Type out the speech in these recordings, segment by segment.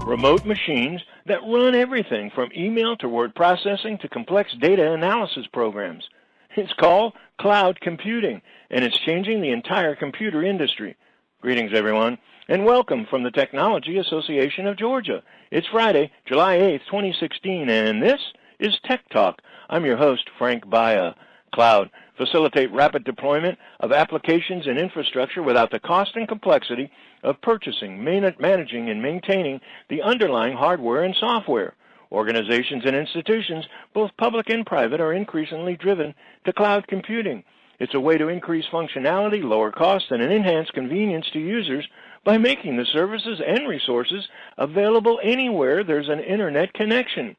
remote machines that run everything from email to word processing to complex data analysis programs. It's called cloud computing, and it's changing the entire computer industry. Greetings, everyone, and welcome from the Technology Association of Georgia. It's Friday, July 8th, 2016, and this is Tech Talk. I'm your host, Frank Baia. Cloud. Facilitate rapid deployment of applications and infrastructure without the cost and complexity of purchasing, managing, and maintaining the underlying hardware and software. Organizations and institutions, both public and private, are increasingly driven to cloud computing. It's a way to increase functionality, lower cost, and enhance convenience to users by making the services and resources available anywhere there's an internet connection.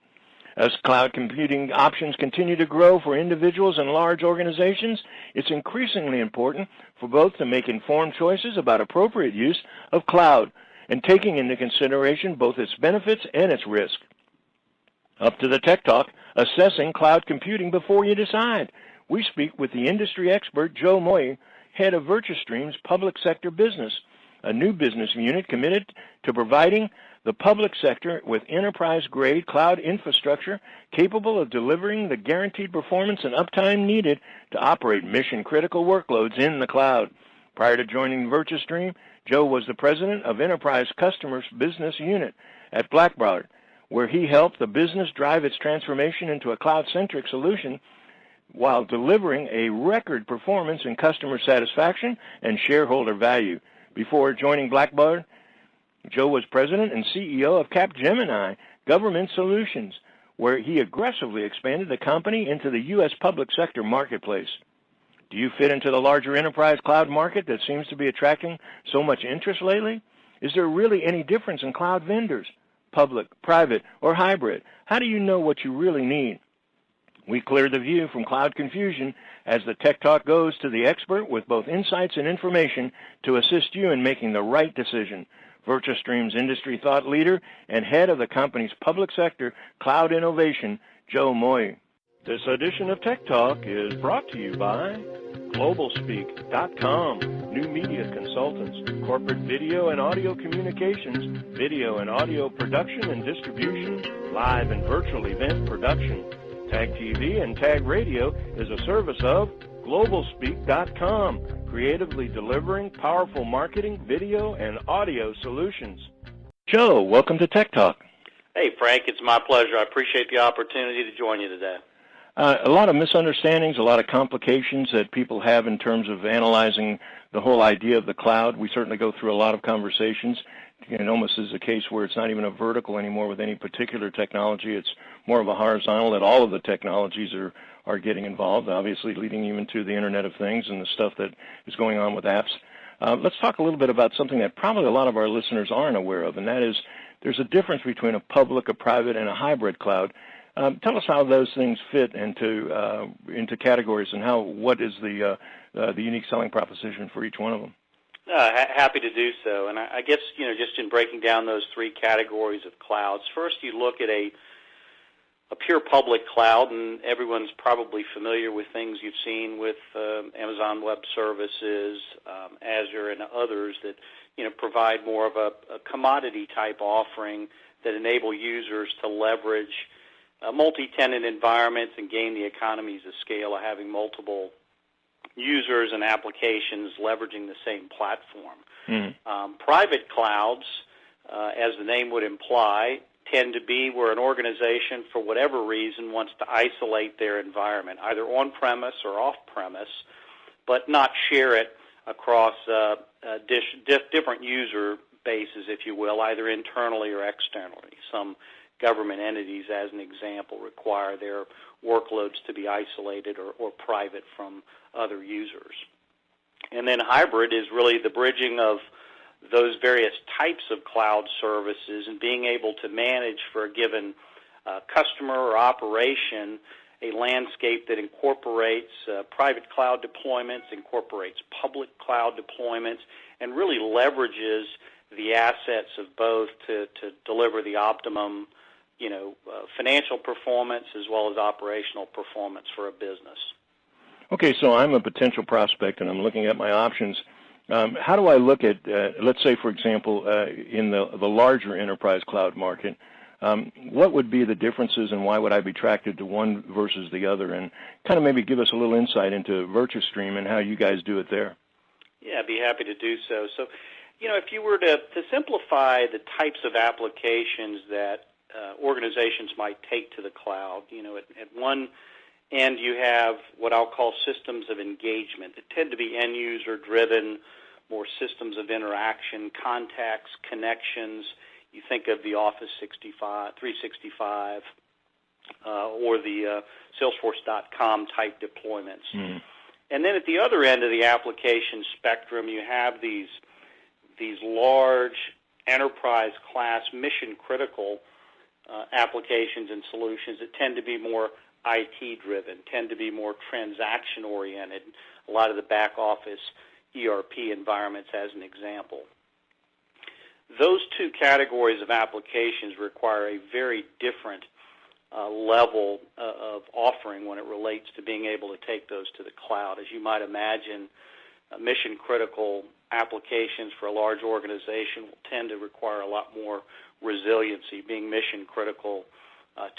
As cloud computing options continue to grow for individuals and large organizations, it's increasingly important for both to make informed choices about appropriate use of cloud and taking into consideration both its benefits and its risk. Up to the Tech Talk, assessing cloud computing before you decide. We speak with the industry expert Joe Moye, head of Virtustream's public sector business, a new business unit committed to providing the public sector with enterprise-grade cloud infrastructure capable of delivering the guaranteed performance and uptime needed to operate mission-critical workloads in the cloud. Prior to joining Virtustream, Joe was the president of Enterprise Customers Business Unit at Blackbaud, where he helped the business drive its transformation into a cloud-centric solution while delivering a record performance in customer satisfaction and shareholder value. Before joining Blackbaud, Joe was president and CEO of Capgemini Government Solutions, where he aggressively expanded the company into the U.S. public sector marketplace. Do you fit into the larger enterprise cloud market that seems to be attracting so much interest lately? Is there really any difference in cloud vendors, public, private, or hybrid? How do you know what you really need? We clear the view from cloud confusion as the Tech Talk goes to the expert with both insights and information to assist you in making the right decision. Virtustream's industry thought leader and head of the company's public sector cloud innovation, Joe Moye. This edition of Tech Talk is brought to you by GlobalSpeak.com, new media consultants, corporate video and audio communications, video and audio production and distribution, live and virtual event production. Tag TV and Tag Radio is a service of GlobalSpeak.com, creatively delivering powerful marketing, video, and audio solutions. Joe, welcome to Tech Talk. Hey, Frank, it's my pleasure. I appreciate the opportunity to join you today. A lot of misunderstandings, a lot of complications that people have in terms of analyzing the whole idea of the cloud. We certainly go through a lot of conversations. It almost is a case where it's not even a vertical anymore with any particular technology. It's more of a horizontal that all of the technologies are getting involved, obviously leading even to the Internet of Things and the stuff that is going on with apps. Let's talk a little bit about something that probably a lot of our listeners aren't aware of, and that is there's a difference between a public, a private, and a hybrid cloud. Tell us how those things fit into categories and what is the unique selling proposition for each one of them. Happy to do so. And I guess, just in breaking down those three categories of clouds, first you look at a pure public cloud, and everyone's probably familiar with things you've seen with Amazon Web Services, Azure, and others that provide more of a commodity-type offering that enable users to leverage multi-tenant environments and gain the economies of scale of having multiple users and applications leveraging the same platform. Mm-hmm. Private clouds, as the name would imply, tend to be where an organization, for whatever reason, wants to isolate their environment, either on-premise or off-premise, but not share it across different user bases, if you will, either internally or externally. Some government entities, as an example, require their workloads to be isolated or private from other users. And then hybrid is really the bridging of those various types of cloud services and being able to manage for a given customer or operation a landscape that incorporates private cloud deployments, incorporates public cloud deployments, and really leverages the assets of both to deliver the optimum financial performance as well as operational performance for a business. Okay, so I'm a potential prospect and I'm looking at my options. How do I look at, let's say, for example, in the larger enterprise cloud market, what would be the differences and why would I be attracted to one versus the other? And kind of maybe give us a little insight into Virtustream and how you guys do it there. Yeah, I'd be happy to do so. So, if you were to simplify the types of applications that organizations might take to the cloud, at one end you have what I'll call systems of engagement that tend to be end-user driven, more systems of interaction, contacts, connections. You think of the Office 365 or the Salesforce.com type deployments. Mm. And then at the other end of the application spectrum, you have these large enterprise-class, mission-critical applications and solutions that tend to be more IT-driven, tend to be more transaction-oriented, a lot of the back-office ERP environments as an example. Those two categories of applications require a very different level of offering when it relates to being able to take those to the cloud. As you might imagine, mission-critical applications for a large organization will tend to require a lot more resiliency. Being mission-critical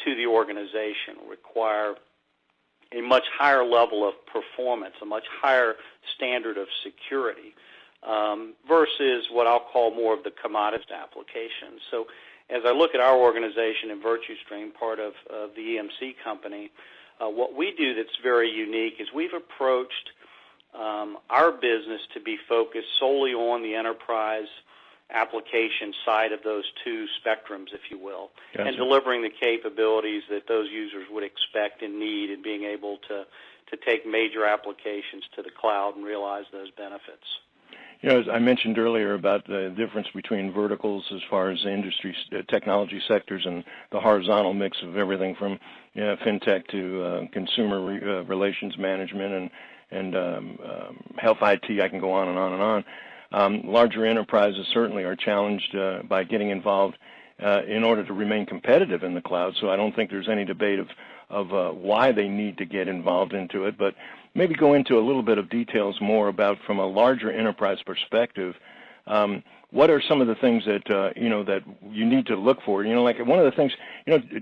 to the organization will require a much higher level of performance, a much higher standard of security versus what I'll call more of the commodity applications. So as I look at our organization in Virtustream, part of the EMC company, what we do that's very unique is we've approached our business to be focused solely on the enterprise application side of those two spectrums, if you will, gotcha. And delivering the capabilities that those users would expect and need and being able to take major applications to the cloud and realize those benefits. As I mentioned earlier about the difference between verticals as far as the industry technology sectors and the horizontal mix of everything from fintech to consumer relations management and health IT, I can go on and on and on. Larger enterprises certainly are challenged by getting involved in order to remain competitive in the cloud, so I don't think there's any debate of why they need to get involved into it, but maybe go into a little bit of details more about, from a larger enterprise perspective, what are some of the things that that you need to look for? Like one of the things,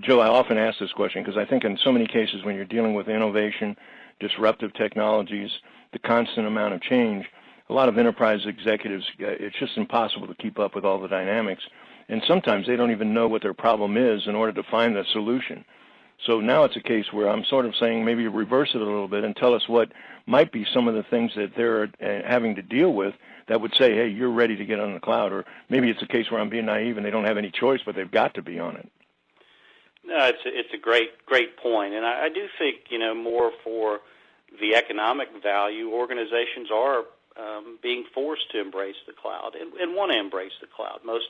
Joe, I often ask this question because I think in so many cases when you're dealing with innovation, disruptive technologies, the constant amount of change, a lot of enterprise executives, it's just impossible to keep up with all the dynamics, and sometimes they don't even know what their problem is in order to find the solution. So now it's a case where I'm sort of saying maybe reverse it a little bit and tell us what might be some of the things that they're having to deal with that would say, hey, you're ready to get on the cloud. Or maybe it's a case where I'm being naive and they don't have any choice, but they've got to be on it. No, it's a great point. And I do think, more for the economic value, organizations are being forced to embrace the cloud and want to embrace the cloud. Most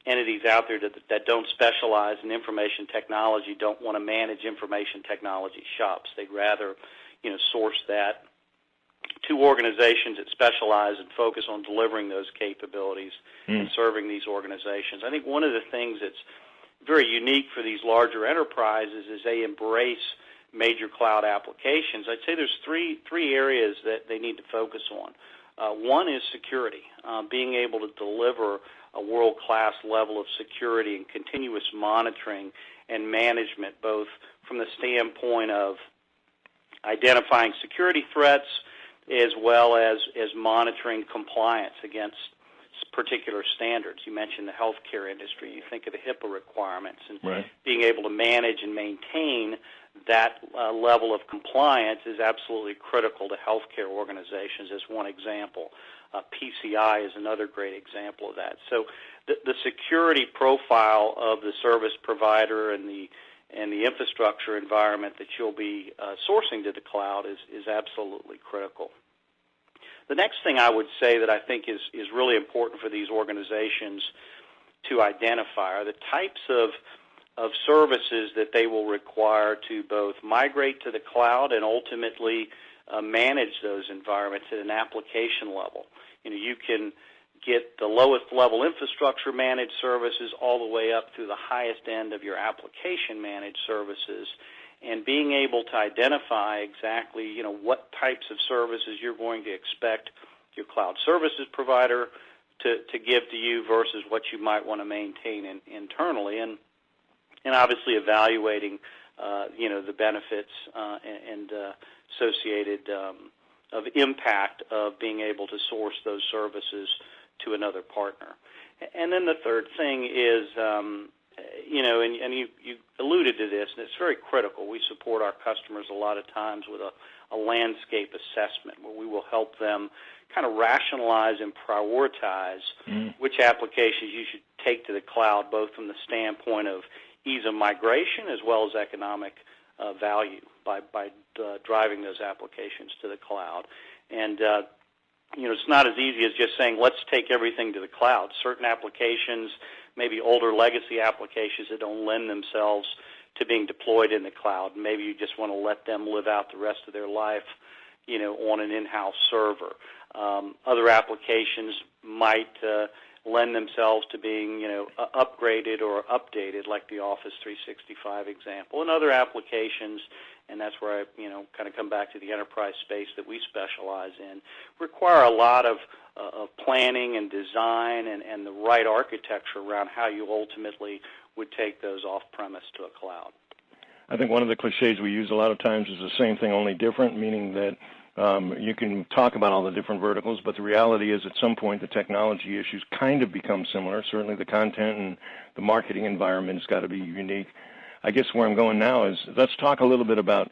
entities out there that don't specialize in information technology don't want to manage information technology shops. They'd rather, source that to organizations that specialize and focus on delivering those capabilities and serving these organizations. I think one of the things that's very unique for these larger enterprises is they embrace major cloud applications. I'd say there's three areas that they need to focus on. One is security, being able to deliver a world-class level of security and continuous monitoring and management, both from the standpoint of identifying security threats as well as monitoring compliance against particular standards. You mentioned the healthcare industry. You think of the HIPAA requirements and right. Being able to manage and maintain that level of compliance is absolutely critical to healthcare organizations as one example. PCI is another great example of that. So the security profile of the service provider and the infrastructure environment that you'll be sourcing to the cloud is absolutely critical. The next thing I would say that I think is really important for these organizations to identify are the types of services that they will require to both migrate to the cloud and ultimately manage those environments at an application level. You can get the lowest level infrastructure managed services all the way up to the highest end of your application managed services, and being able to identify exactly what types of services you're going to expect your cloud services provider to give to you versus what you might want to maintain internally, and obviously evaluating the benefits and associated of impact of being able to source those services to another partner. And then the third thing is, and you alluded to this, and it's very critical. We support our customers a lot of times with a landscape assessment where we will help them kind of rationalize and prioritize which applications you should take to the cloud, both from the standpoint of ease of migration as well as economic value by driving those applications to the cloud. And it's not as easy as just saying, let's take everything to the cloud. Certain applications, maybe older legacy applications that don't lend themselves to being deployed in the cloud. Maybe you just want to let them live out the rest of their life, on an in-house server. Other applications might lend themselves to being, upgraded or updated, like the Office 365 example. And other applications, and that's where I, kind of come back to the enterprise space that we specialize in, require a lot of planning and design and the right architecture around how you ultimately would take those off-premise to a cloud. I think one of the cliches we use a lot of times is the same thing, only different, meaning that you can talk about all the different verticals, but the reality is at some point the technology issues kind of become similar. Certainly the content and the marketing environment has got to be unique. I guess where I'm going now is let's talk a little bit about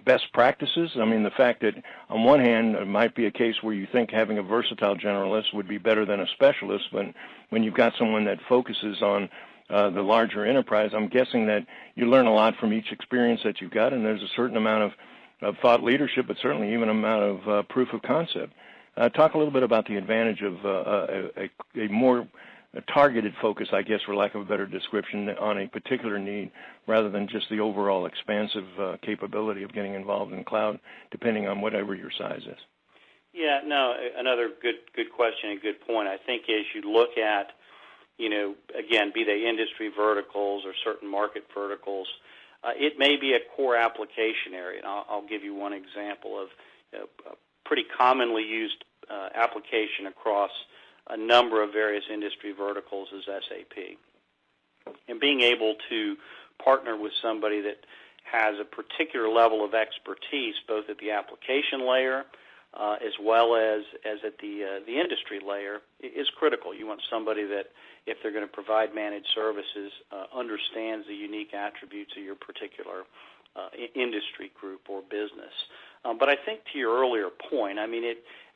best practices. I mean, the fact that on one hand it might be a case where you think having a versatile generalist would be better than a specialist, but when you've got someone that focuses on the larger enterprise, I'm guessing that you learn a lot from each experience that you've got, and there's a certain amount of thought leadership, but certainly even an amount of proof of concept. Talk a little bit about the advantage of a more targeted focus, I guess, for lack of a better description, on a particular need rather than just the overall expansive capability of getting involved in cloud, depending on whatever your size is. Yeah, no, another good question and good point. I think as you look at, again, be they industry verticals or certain market verticals, it may be a core application area. And I'll give you one example of a pretty commonly used application across a number of various industry verticals is SAP. And being able to partner with somebody that has a particular level of expertise, both at the application layer as well as at the industry layer, is critical. You want somebody that, if they're going to provide managed services, understands the unique attributes of your particular industry group or business. But I think to your earlier point, I mean,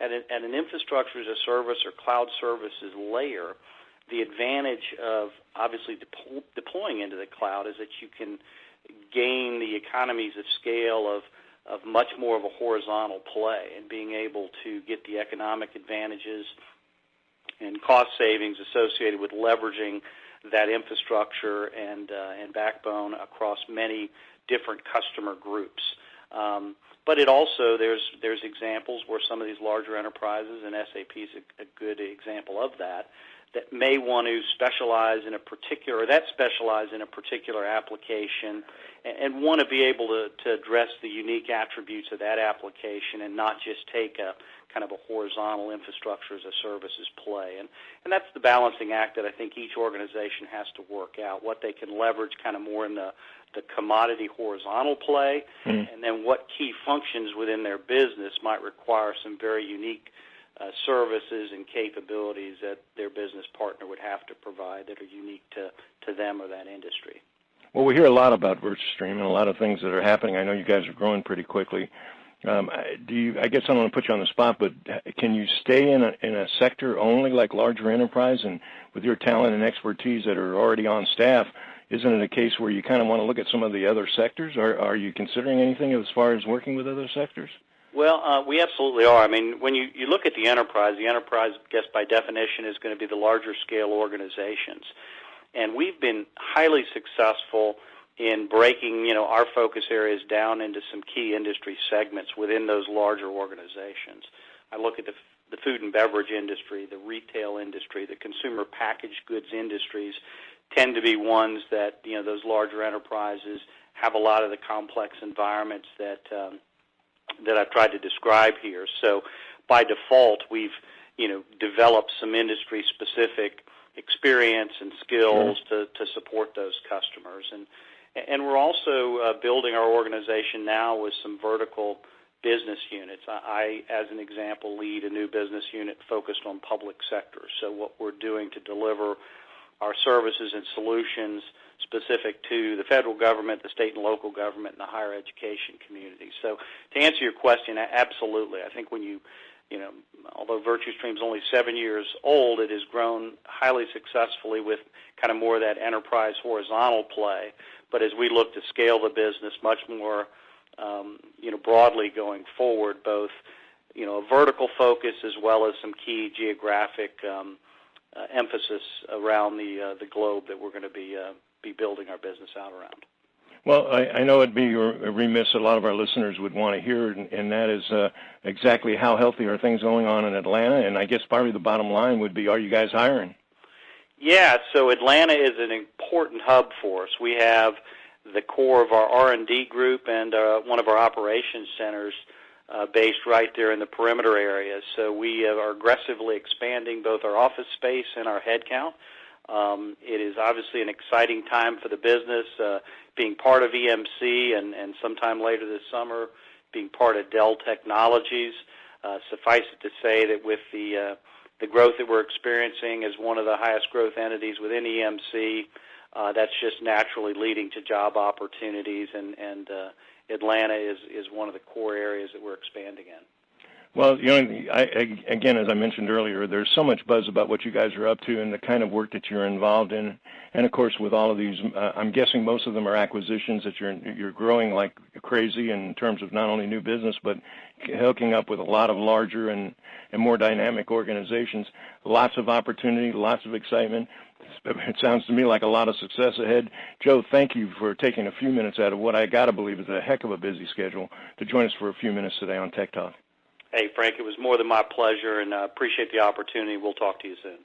at an infrastructure as a service or cloud services layer, the advantage of obviously deploying into the cloud is that you can gain the economies of scale of much more of a horizontal play and being able to get the economic advantages and cost savings associated with leveraging that infrastructure and backbone across many different customer groups. But it also, there's examples where some of these larger enterprises, and SAP is a good example of that may want to specialize in a particular application and want to be able to address the unique attributes of that application and not just take a kind of a horizontal infrastructure as a services play. And that's the balancing act that I think each organization has to work out, what they can leverage kind of more in the commodity horizontal play, and then what key functions within their business might require some very unique services and capabilities that their business partner would have to provide that are unique to them or that industry. Well, we hear a lot about Virtustream and a lot of things that are happening. I know you guys are growing pretty quickly. I guess I don't want to put you on the spot, but can you stay in a sector only like larger enterprise, and with your talent and expertise that are already on staff, isn't it a case where you kind of want to look at some of the other sectors? Are you considering anything as far as working with other sectors? Well, we absolutely are. I mean, when you look at the enterprise, I guess by definition, is going to be the larger scale organizations. And we've been highly successful in breaking, our focus areas down into some key industry segments within those larger organizations. I look at the food and beverage industry, the retail industry, the consumer packaged goods industries tend to be ones that, those larger enterprises have a lot of the complex environments that I've tried to describe here. So by default, we've developed some industry-specific experience and skills to support those customers. And we're also building our organization now with some vertical business units. I, as an example, lead a new business unit focused on public sector. So what we're doing to deliver our services and solutions specific to the federal government, the state and local government, and the higher education community. So to answer your question, absolutely. I think when although Virtustream is only 7 years old, it has grown highly successfully with kind of more of that enterprise horizontal play. But as we look to scale the business much more, broadly going forward, both, a vertical focus as well as some key geographic emphasis around the globe that we're going to be building our business out around. Well, I know it'd be remiss, a lot of our listeners would want to hear, and that is exactly how healthy are things going on in Atlanta, and I guess probably the bottom line would be, are you guys hiring? Yeah, so Atlanta is an important hub for us. We have the core of our R&D group and one of our operations centers based right there in the perimeter area. So we are aggressively expanding both our office space and our headcount. It is obviously an exciting time for the business, being part of EMC and sometime later this summer being part of Dell Technologies. Suffice it to say that with the growth that we're experiencing as one of the highest growth entities within EMC, that's just naturally leading to job opportunities, and Atlanta is one of the core areas that we're expanding in. Well, again, as I mentioned earlier, there's so much buzz about what you guys are up to and the kind of work that you're involved in. And, of course, with all of these, I'm guessing most of them are acquisitions that you're growing like crazy in terms of not only new business, but hooking up with a lot of larger and more dynamic organizations. Lots of opportunity, lots of excitement. It sounds to me like a lot of success ahead. Joe, thank you for taking a few minutes out of what I got to believe is a heck of a busy schedule to join us for a few minutes today on Tech Talk. Hey, Frank, it was more than my pleasure, and I appreciate the opportunity. We'll talk to you soon.